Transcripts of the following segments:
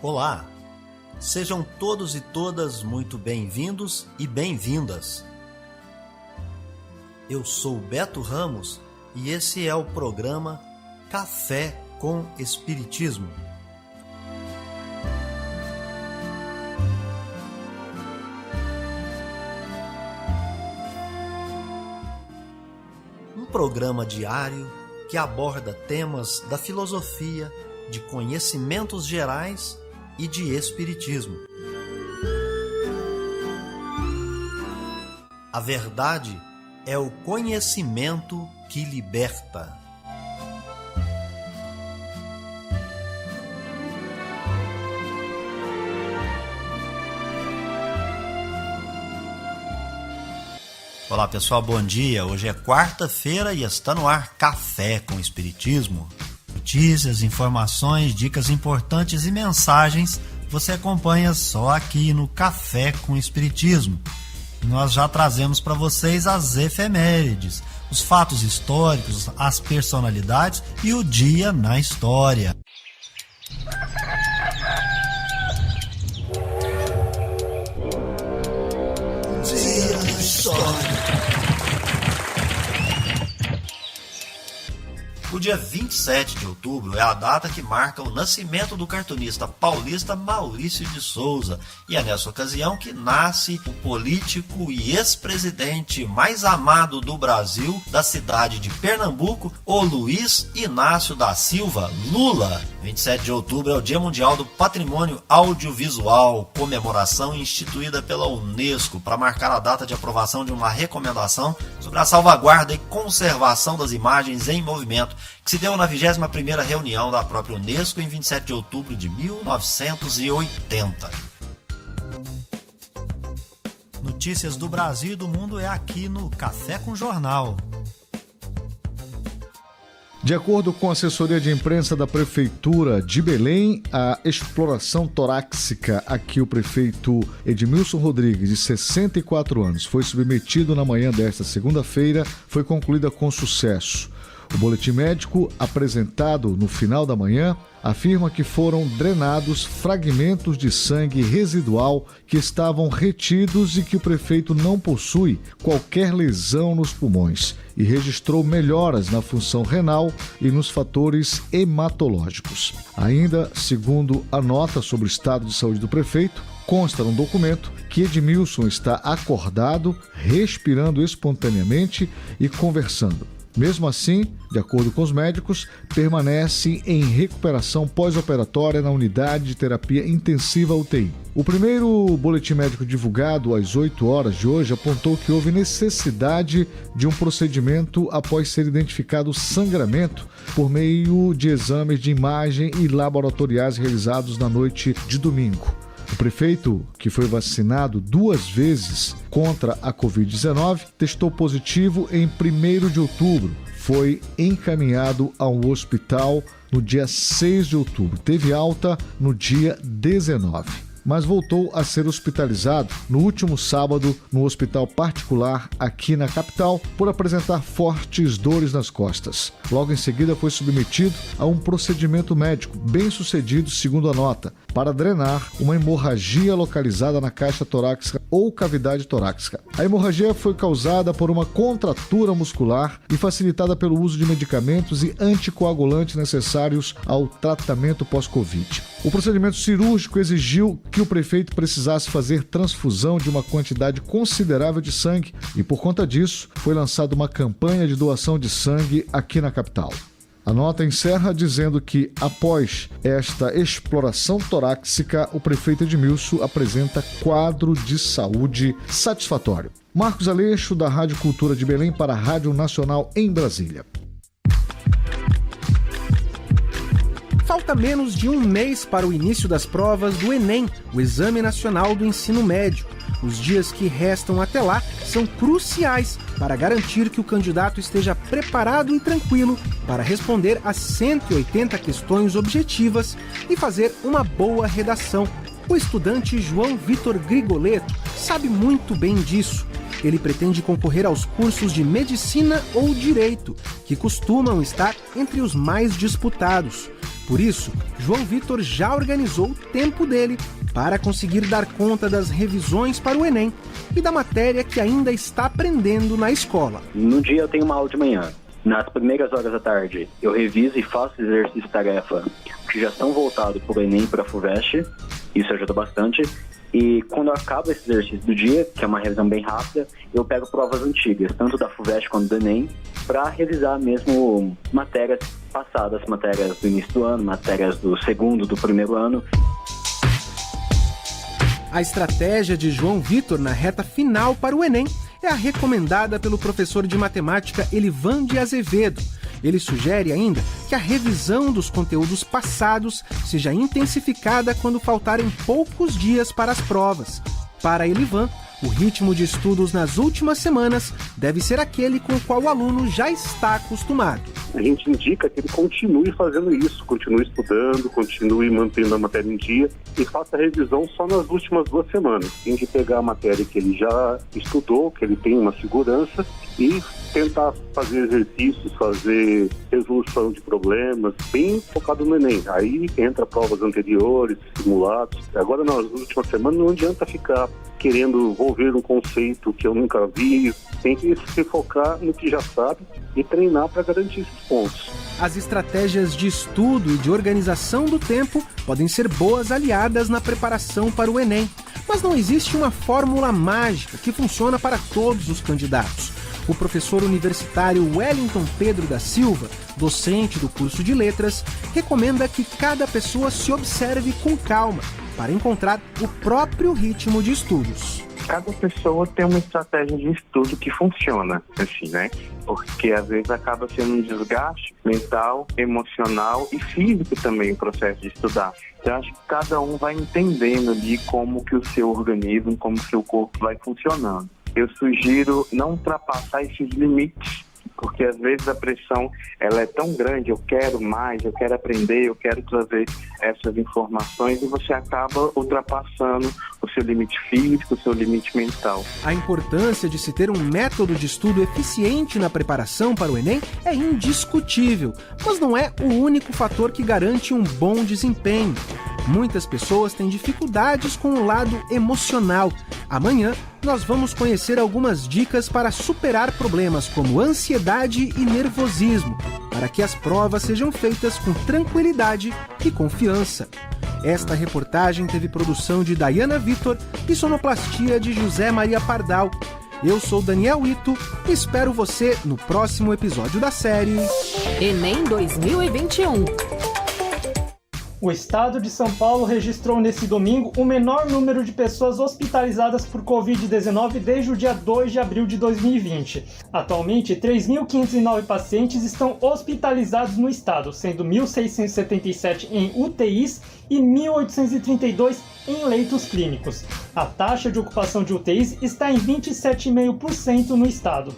Olá, sejam todos e todas muito bem-vindos e bem-vindas. Eu sou Beto Ramos e esse é o programa Café com Espiritismo. Um programa diário que aborda temas da filosofia, de conhecimentos gerais e de espiritismo. A verdade é o conhecimento que liberta. Olá pessoal, bom dia. Hoje é quarta-feira e está no ar Café com Espiritismo. Notícias, informações, dicas importantes e mensagens você acompanha só aqui no Café com Espiritismo. E nós já trazemos para vocês as efemérides, os fatos históricos, as personalidades e o dia na história. Dia na história. O dia 27 de outubro é a data que marca o nascimento do cartunista paulista Maurício de Souza, e é nessa ocasião que nasce o político e ex-presidente mais amado do Brasil, da cidade de Pernambuco, o Luiz Inácio da Silva, Lula. 27 de outubro é o Dia Mundial do Patrimônio Audiovisual, comemoração instituída pela Unesco para marcar a data de aprovação de uma recomendação sobre a salvaguarda e conservação das imagens em movimento, que se deu na 21ª reunião da própria Unesco em 27 de outubro de 1980. Notícias do Brasil e do mundo é aqui no Café com Jornal. De acordo com a assessoria de imprensa da Prefeitura de Belém, a exploração torácica a que o prefeito Edmilson Rodrigues, de 64 anos, foi submetido na manhã desta segunda-feira, foi concluída com sucesso. O boletim médico, apresentado no final da manhã, afirma que foram drenados fragmentos de sangue residual que estavam retidos e que o prefeito não possui qualquer lesão nos pulmões e registrou melhoras na função renal e nos fatores hematológicos. Ainda, segundo a nota sobre o estado de saúde do prefeito, consta num documento que Edmilson está acordado, respirando espontaneamente e conversando. Mesmo assim, de acordo com os médicos, permanece em recuperação pós-operatória na unidade de terapia intensiva UTI. O primeiro boletim médico divulgado às 8 horas de hoje apontou que houve necessidade de um procedimento após ser identificado sangramento por meio de exames de imagem e laboratoriais realizados na noite de domingo. O prefeito, que foi vacinado 2 vezes contra a Covid-19, testou positivo em 1º de outubro. Foi encaminhado a um hospital no dia 6 de outubro. Teve alta no dia 19, mas voltou a ser hospitalizado no último sábado no hospital particular aqui na capital por apresentar fortes dores nas costas. Logo em seguida foi submetido a um procedimento médico bem sucedido, segundo a nota, para drenar uma hemorragia localizada na caixa torácica ou cavidade torácica. A hemorragia foi causada por uma contratura muscular e facilitada pelo uso de medicamentos e anticoagulantes necessários ao tratamento pós-Covid. O procedimento cirúrgico exigiu que o prefeito precisasse fazer transfusão de uma quantidade considerável de sangue e, por conta disso, foi lançada uma campanha de doação de sangue aqui na capital. A nota encerra dizendo que, após esta exploração torácica, o prefeito Edmilson apresenta quadro de saúde satisfatório. Marcos Aleixo, da Rádio Cultura de Belém, para a Rádio Nacional em Brasília. Falta menos de um mês para o início das provas do Enem, o Exame Nacional do Ensino Médio. Os dias que restam até lá são cruciais para garantir que o candidato esteja preparado e tranquilo para responder às 180 questões objetivas e fazer uma boa redação. O estudante João Vitor Grigoleto sabe muito bem disso. ele pretende concorrer aos cursos de medicina ou direito, que costumam estar entre os mais disputados. Por isso, João Vitor já organizou o tempo dele para conseguir dar conta das revisões para o Enem e da matéria que ainda está aprendendo na escola. No dia eu tenho uma aula de manhã. Nas primeiras horas da tarde, eu reviso e faço exercícios de tarefa que já estão voltados para o Enem e para a FUVEST. Isso ajuda bastante. E quando acaba esse exercício do dia, que é uma revisão bem rápida, eu pego provas antigas, tanto da FUVEST quanto do Enem, para revisar mesmo matérias passadas, matérias do início do ano, matérias do segundo, do primeiro ano. A estratégia de João Vitor na reta final para o Enem é a recomendada pelo professor de matemática Elivan de Azevedo. Ele sugere ainda que a revisão dos conteúdos passados seja intensificada quando faltarem poucos dias para as provas. Para Elivan, o ritmo de estudos nas últimas semanas deve ser aquele com o qual o aluno já está acostumado. A gente indica que ele continue fazendo isso, continue estudando, continue mantendo a matéria em dia e faça a revisão só nas últimas 2 semanas. Tem que pegar a matéria que ele já estudou, que ele tem uma segurança, e tentar fazer exercícios, fazer resolução de problemas, bem focado no Enem. Aí entra provas anteriores, simulados. Agora, nas últimas semanas, não adianta ficar querendo envolver um conceito que eu nunca vi. Tem que se focar no que já sabe e treinar para garantir esses pontos. As estratégias de estudo e de organização do tempo podem ser boas aliadas na preparação para o Enem, mas não existe uma fórmula mágica que funciona para todos os candidatos. O professor universitário Wellington Pedro da Silva, docente do curso de Letras, recomenda que cada pessoa se observe com calma para encontrar o próprio ritmo de estudos. Cada pessoa tem uma estratégia de estudo que funciona, assim, né? Porque às vezes acaba sendo um desgaste mental, emocional e físico também o processo de estudar. Então acho que cada um vai entendendo ali como que o seu organismo, como o seu corpo vai funcionando. Eu sugiro não ultrapassar esses limites, porque às vezes a pressão ela é tão grande, eu quero mais, eu quero aprender, eu quero trazer essas informações, e você acaba ultrapassando o seu limite físico, o seu limite mental. A importância de se ter um método de estudo eficiente na preparação para o Enem é indiscutível, mas não é o único fator que garante um bom desempenho. Muitas pessoas têm dificuldades com o lado emocional. Amanhã, nós vamos conhecer algumas dicas para superar problemas como ansiedade e nervosismo, para que as provas sejam feitas com tranquilidade e confiança. Esta reportagem teve produção de Dayana Vitor e sonoplastia de José Maria Pardal. Eu sou Daniel Ito e espero você no próximo episódio da série Enem 2021. O estado de São Paulo registrou nesse domingo o menor número de pessoas hospitalizadas por Covid-19 desde o dia 2 de abril de 2020. Atualmente, 3.509 pacientes estão hospitalizados no estado, sendo 1.677 em UTIs e 1.832 em leitos clínicos. A taxa de ocupação de UTIs está em 27,5% no estado.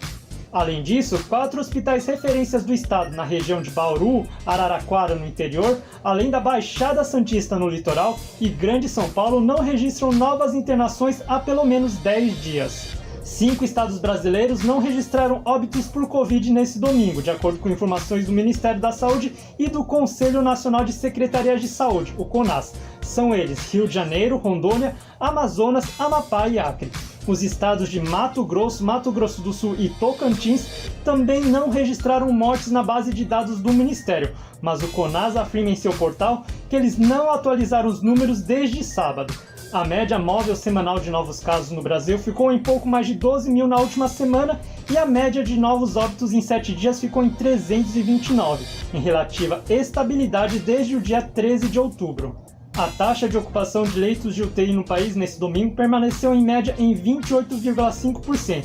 Além disso, 4 hospitais referências do estado na região de Bauru, Araraquara no interior, além da Baixada Santista no litoral e Grande São Paulo não registram novas internações há pelo menos 10 dias. 5 estados brasileiros não registraram óbitos por Covid nesse domingo, de acordo com informações do Ministério da Saúde e do Conselho Nacional de Secretarias de Saúde, o CONAS. São eles Rio de Janeiro, Rondônia, Amazonas, Amapá e Acre. Os estados de Mato Grosso do Sul e Tocantins também não registraram mortes na base de dados do Ministério, mas o CONAS afirma em seu portal que eles não atualizaram os números desde sábado. A média móvel semanal de novos casos no Brasil ficou em pouco mais de 12 mil na última semana e a média de novos óbitos em 7 dias ficou em 329, em relativa estabilidade desde o dia 13 de outubro. A taxa de ocupação de leitos de UTI no país nesse domingo permaneceu em média em 28,5%,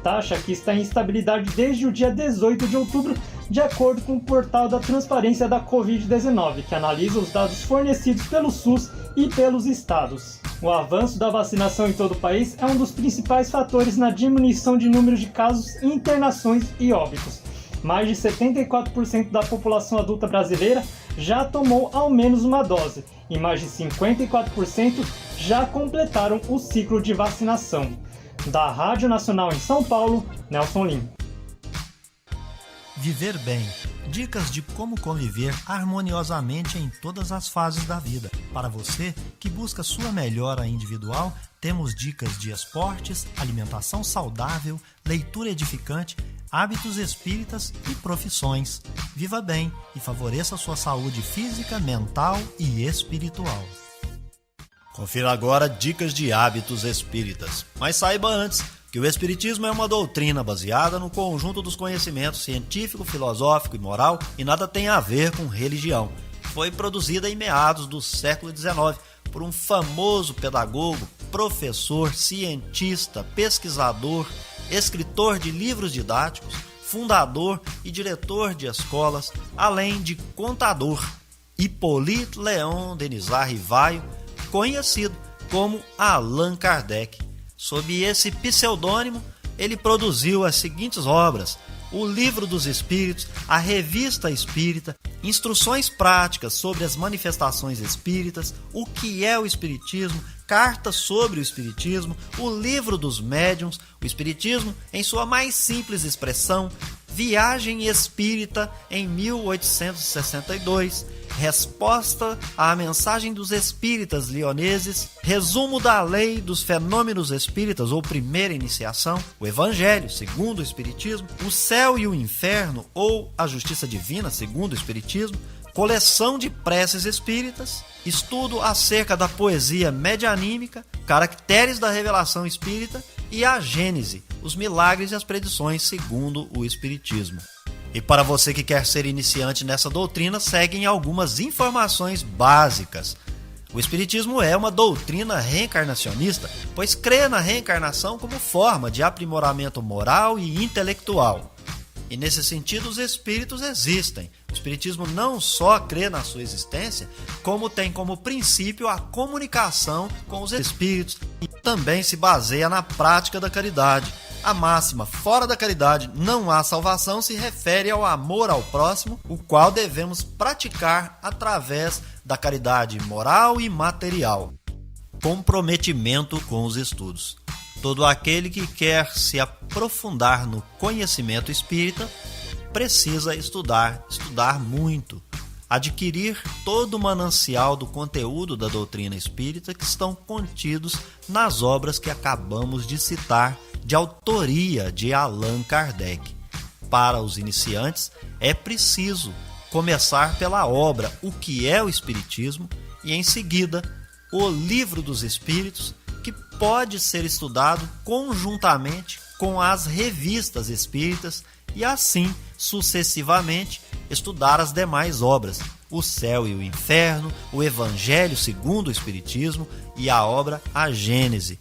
taxa que está em estabilidade desde o dia 18 de outubro, de acordo com o portal da Transparência da Covid-19, que analisa os dados fornecidos pelo SUS e pelos estados. O avanço da vacinação em todo o país é um dos principais fatores na diminuição de número de casos, internações e óbitos. Mais de 74% da população adulta brasileira já tomou ao menos uma dose e mais de 54% já completaram o ciclo de vacinação. Da Rádio Nacional em São Paulo, Nelson Lim. Viver bem. Dicas de como conviver harmoniosamente em todas as fases da vida. Para você que busca sua melhora individual, temos dicas de esportes, alimentação saudável, leitura edificante, hábitos espíritas e profissões. Viva bem e favoreça sua saúde física, mental e espiritual. Confira agora dicas de hábitos espíritas. Mas saiba antes que o Espiritismo é uma doutrina baseada no conjunto dos conhecimentos científico, filosófico e moral e nada tem a ver com religião. Foi produzida em meados do século XIX por um famoso pedagogo, professor, cientista, pesquisador, escritor de livros didáticos, fundador e diretor de escolas, além de contador, Hippolyte Léon Denisard Rivaio, conhecido como Allan Kardec. Sob esse pseudônimo, ele produziu as seguintes obras: O Livro dos Espíritos, a Revista Espírita, Instruções Práticas sobre as Manifestações Espíritas, O que é o Espiritismo, Cartas sobre o Espiritismo, O Livro dos Médiuns, o Espiritismo em sua mais simples expressão, Viagem Espírita em 1862, Resposta à Mensagem dos Espíritas Lioneses, Resumo da Lei dos Fenômenos Espíritas ou Primeira Iniciação, o Evangelho segundo o Espiritismo, O Céu e o Inferno ou a Justiça Divina segundo o Espiritismo, Coleção de Preces Espíritas, Estudo acerca da Poesia Medianímica, Caracteres da Revelação Espírita e a Gênese, os Milagres e as Predições segundo o Espiritismo. E para você que quer ser iniciante nessa doutrina, seguem algumas informações básicas. O Espiritismo é uma doutrina reencarnacionista, pois crê na reencarnação como forma de aprimoramento moral e intelectual. E nesse sentido, os espíritos existem. O Espiritismo não só crê na sua existência, como tem como princípio a comunicação com os espíritos e também se baseia na prática da caridade. A máxima fora da caridade não há salvação se refere ao amor ao próximo, o qual devemos praticar através da caridade moral e material. Comprometimento com os estudos. Todo aquele que quer se aprofundar no conhecimento espírita precisa estudar muito, adquirir todo o manancial do conteúdo da doutrina espírita que estão contidos nas obras que acabamos de citar, de autoria de Allan Kardec. Para os iniciantes, é preciso começar pela obra O que é o Espiritismo e, em seguida, O Livro dos Espíritos, que pode ser estudado conjuntamente com as revistas espíritas e, assim, sucessivamente, estudar as demais obras, O Céu e o Inferno, O Evangelho segundo o Espiritismo e a obra A Gênese.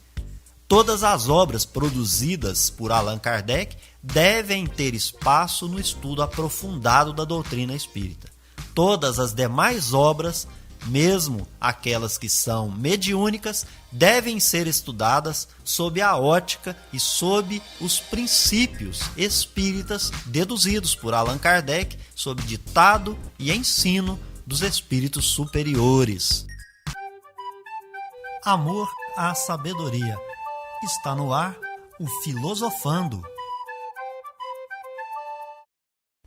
Todas as obras produzidas por Allan Kardec devem ter espaço no estudo aprofundado da doutrina espírita. Todas as demais obras, mesmo aquelas que são mediúnicas, devem ser estudadas sob a ótica e sob os princípios espíritas deduzidos por Allan Kardec sob ditado e ensino dos espíritos superiores. Amor à sabedoria. Está no ar o Filosofando.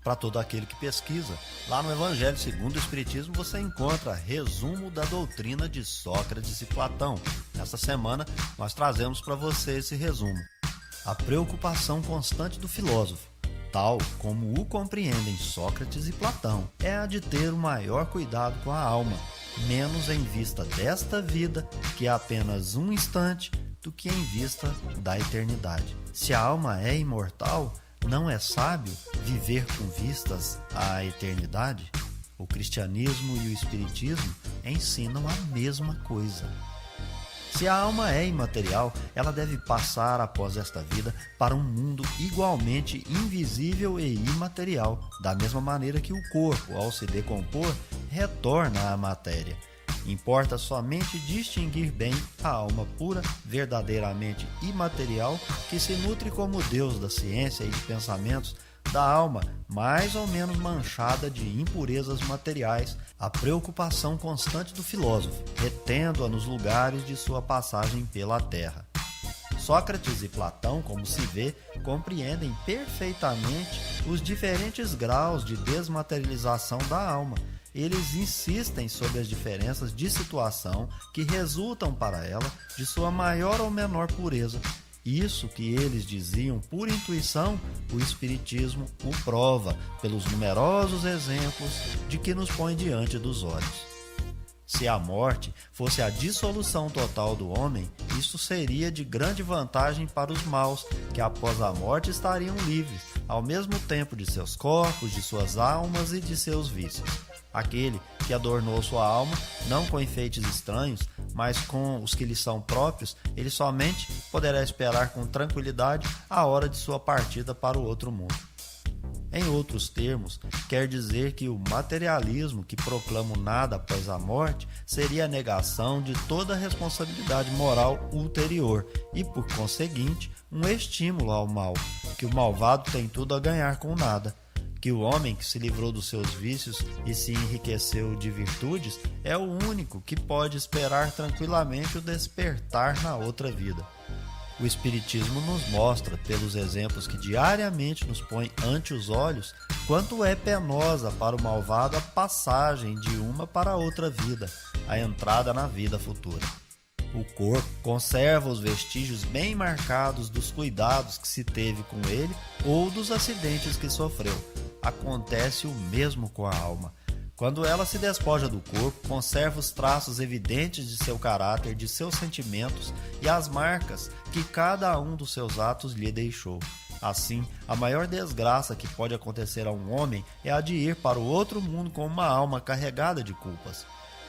Para todo aquele que pesquisa, lá no Evangelho segundo o Espiritismo você encontra resumo da doutrina de Sócrates e Platão. Nesta semana nós trazemos para você esse resumo. A preocupação constante do filósofo, tal como o compreendem Sócrates e Platão, é a de ter o maior cuidado com a alma, menos em vista desta vida, que é apenas um instante, do que em vista da eternidade. Se a alma é imortal, não é sábio viver com vistas à eternidade? O cristianismo e o espiritismo ensinam a mesma coisa. Se a alma é imaterial, ela deve passar após esta vida para um mundo igualmente invisível e imaterial, da mesma maneira que o corpo, ao se decompor, retorna à matéria. Importa somente distinguir bem a alma pura, verdadeiramente imaterial, que se nutre como Deus da ciência e de pensamentos, da alma mais ou menos manchada de impurezas materiais, a preocupação constante do filósofo, retendo-a nos lugares de sua passagem pela terra. Sócrates e Platão, como se vê, compreendem perfeitamente os diferentes graus de desmaterialização da alma. Eles insistem sobre as diferenças de situação que resultam para ela de sua maior ou menor pureza. Isso que eles diziam por intuição, o Espiritismo o prova pelos numerosos exemplos de que nos põe diante dos olhos. Se a morte fosse a dissolução total do homem, isso seria de grande vantagem para os maus, que após a morte estariam livres, ao mesmo tempo de seus corpos, de suas almas e de seus vícios. Aquele que adornou sua alma, não com enfeites estranhos, mas com os que lhe são próprios, ele somente poderá esperar com tranquilidade a hora de sua partida para o outro mundo. Em outros termos, quer dizer que o materialismo que proclama o nada após a morte seria a negação de toda a responsabilidade moral ulterior e, por conseguinte, um estímulo ao mal, que o malvado tem tudo a ganhar com nada, que o homem que se livrou dos seus vícios e se enriqueceu de virtudes é o único que pode esperar tranquilamente o despertar na outra vida. O Espiritismo nos mostra, pelos exemplos que diariamente nos põe ante os olhos, quanto é penosa para o malvado a passagem de uma para a outra vida, a entrada na vida futura. O corpo conserva os vestígios bem marcados dos cuidados que se teve com ele ou dos acidentes que sofreu. Acontece o mesmo com a alma. Quando ela se despoja do corpo, conserva os traços evidentes de seu caráter, de seus sentimentos e as marcas que cada um dos seus atos lhe deixou. Assim, a maior desgraça que pode acontecer a um homem é a de ir para o outro mundo com uma alma carregada de culpas.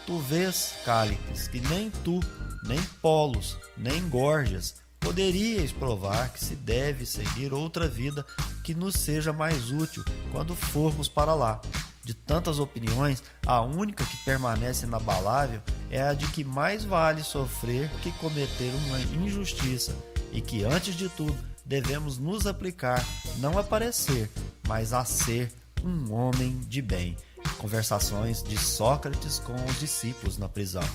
Tu vês, Cálixes, que nem tu, nem Polos, nem Gorgias poderíeis provar que se deve seguir outra vida que nos seja mais útil quando formos para lá. De tantas opiniões, a única que permanece inabalável é a de que mais vale sofrer que cometer uma injustiça e que, antes de tudo, devemos nos aplicar não a parecer, mas a ser um homem de bem. Conversações de Sócrates com os discípulos na prisão.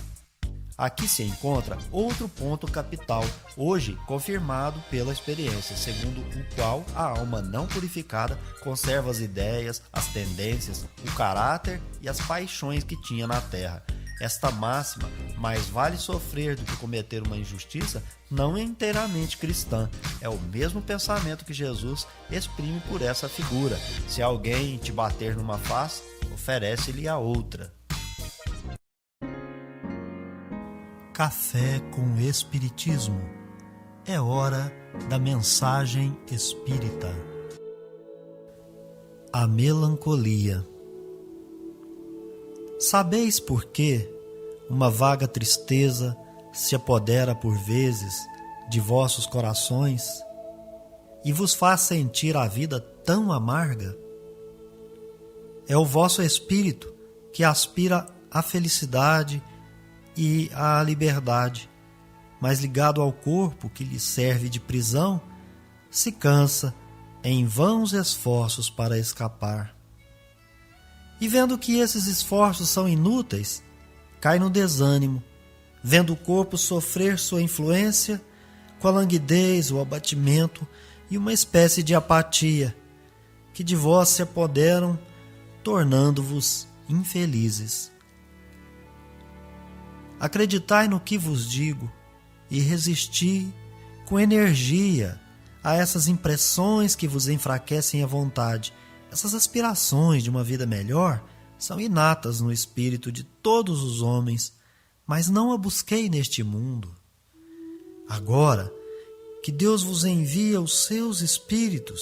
Aqui se encontra outro ponto capital, hoje confirmado pela experiência, segundo o qual a alma não purificada conserva as ideias, as tendências, o caráter e as paixões que tinha na terra. Esta máxima, mais vale sofrer do que cometer uma injustiça, não é inteiramente cristã. É o mesmo pensamento que Jesus exprime por essa figura. Se alguém te bater numa face, oferece-lhe a outra. Café com Espiritismo. É hora da mensagem espírita. A melancolia. Sabeis por que uma vaga tristeza se apodera por vezes de vossos corações e vos faz sentir a vida tão amarga? É o vosso espírito que aspira à felicidade e à liberdade, mas ligado ao corpo que lhe serve de prisão, se cansa em vãos esforços para escapar. E vendo que esses esforços são inúteis, cai no desânimo, vendo o corpo sofrer sua influência com a languidez, o abatimento e uma espécie de apatia, que de vós se apoderam, tornando-vos infelizes. Acreditai no que vos digo e resisti com energia a essas impressões que vos enfraquecem a vontade. Essas aspirações de uma vida melhor são inatas no espírito de todos os homens, mas não a busquei neste mundo. Agora que Deus vos envia os seus espíritos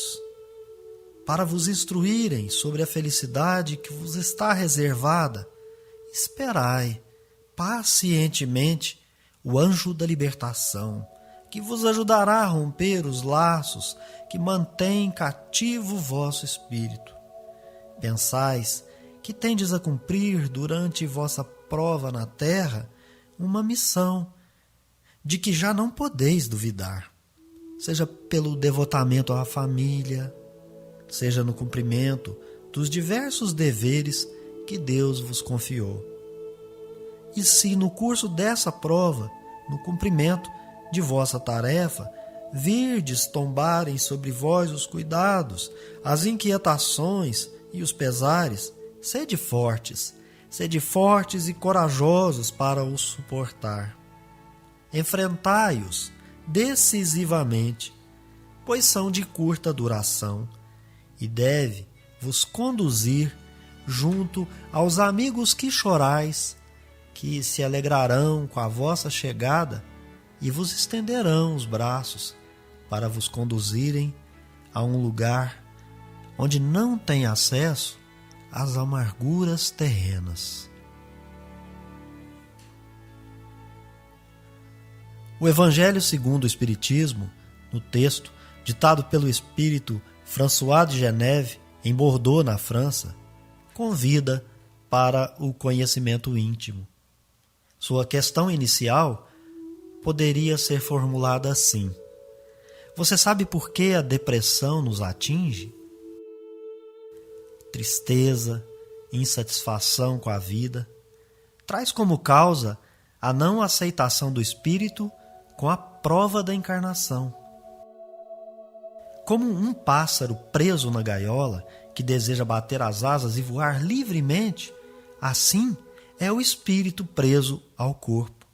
para vos instruírem sobre a felicidade que vos está reservada, esperai pacientemente o anjo da libertação, que vos ajudará a romper os laços que mantêm cativo o vosso espírito. Pensais que tendes a cumprir durante vossa prova na terra uma missão, de que já não podeis duvidar, seja pelo devotamento à família, seja no cumprimento dos diversos deveres que Deus vos confiou. E se no curso dessa prova, no cumprimento de vossa tarefa, virdes tombarem sobre vós os cuidados, as inquietações e os pesares, sede fortes e corajosos para os suportar. Enfrentai-os decisivamente, pois são de curta duração, e deve vos conduzir junto aos amigos que chorais, que se alegrarão com a vossa chegada e vos estenderão os braços para vos conduzirem a um lugar onde não tem acesso às amarguras terrenas. O Evangelho segundo o Espiritismo, no texto ditado pelo espírito François de Geneve, em Bordeaux, na França, convida para o conhecimento íntimo. Sua questão inicial poderia ser formulada assim: você sabe por que a depressão nos atinge? Tristeza, insatisfação com a vida, traz como causa a não aceitação do espírito com a prova da encarnação. Como um pássaro preso na gaiola que deseja bater as asas e voar livremente, assim é o espírito preso ao corpo.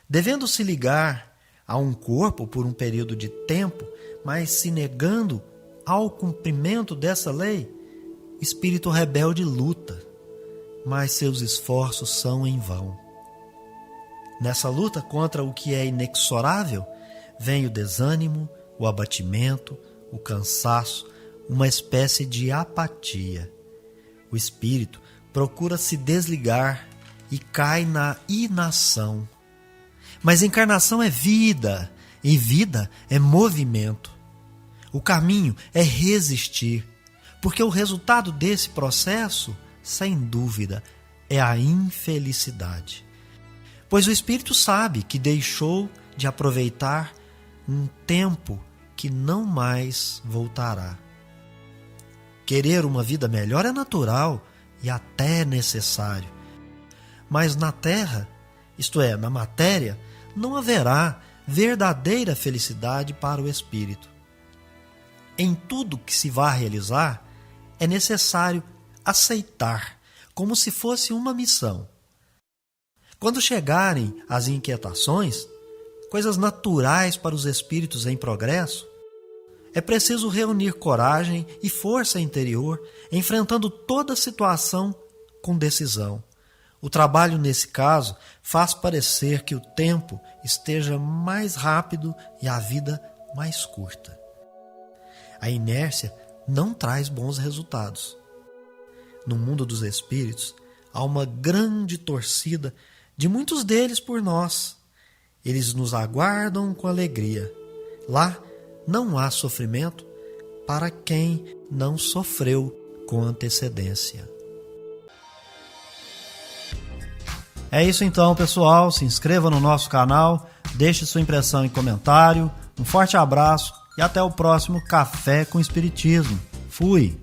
Devendo se ligar a um corpo por um período de tempo, mas se negando ao cumprimento dessa lei, o espírito rebelde luta, mas seus esforços são em vão. Nessa luta contra o que é inexorável, vem o desânimo, o abatimento, o cansaço, uma espécie de apatia. O espírito procura se desligar e cai na inação. Mas encarnação é vida, e vida é movimento. O caminho é resistir, porque o resultado desse processo, sem dúvida, é a infelicidade. Pois o espírito sabe que deixou de aproveitar um tempo que não mais voltará. Querer uma vida melhor é natural e até necessário. Mas na terra, isto é, na matéria, não haverá verdadeira felicidade para o espírito. Em tudo que se vá realizar, é necessário aceitar como se fosse uma missão. Quando chegarem as inquietações, coisas naturais para os espíritos em progresso, é preciso reunir coragem e força interior, enfrentando toda situação com decisão. O trabalho, nesse caso, faz parecer que o tempo esteja mais rápido e a vida mais curta. A inércia não traz bons resultados. No mundo dos espíritos, há uma grande torcida de muitos deles por nós. Eles nos aguardam com alegria. Lá não há sofrimento para quem não sofreu com antecedência. É isso então, pessoal. Se inscreva no nosso canal, deixe sua impressão em comentário. Um forte abraço e até o próximo Café com Espiritismo. Fui!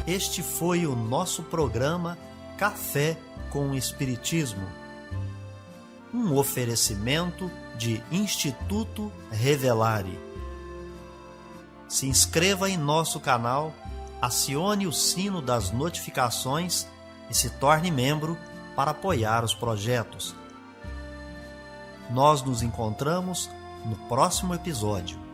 Este foi o nosso programa Café com Espiritismo. Um oferecimento de Instituto Revelare. Se inscreva em nosso canal, acione o sino das notificações e se torne membro para apoiar os projetos. Nós nos encontramos no próximo episódio.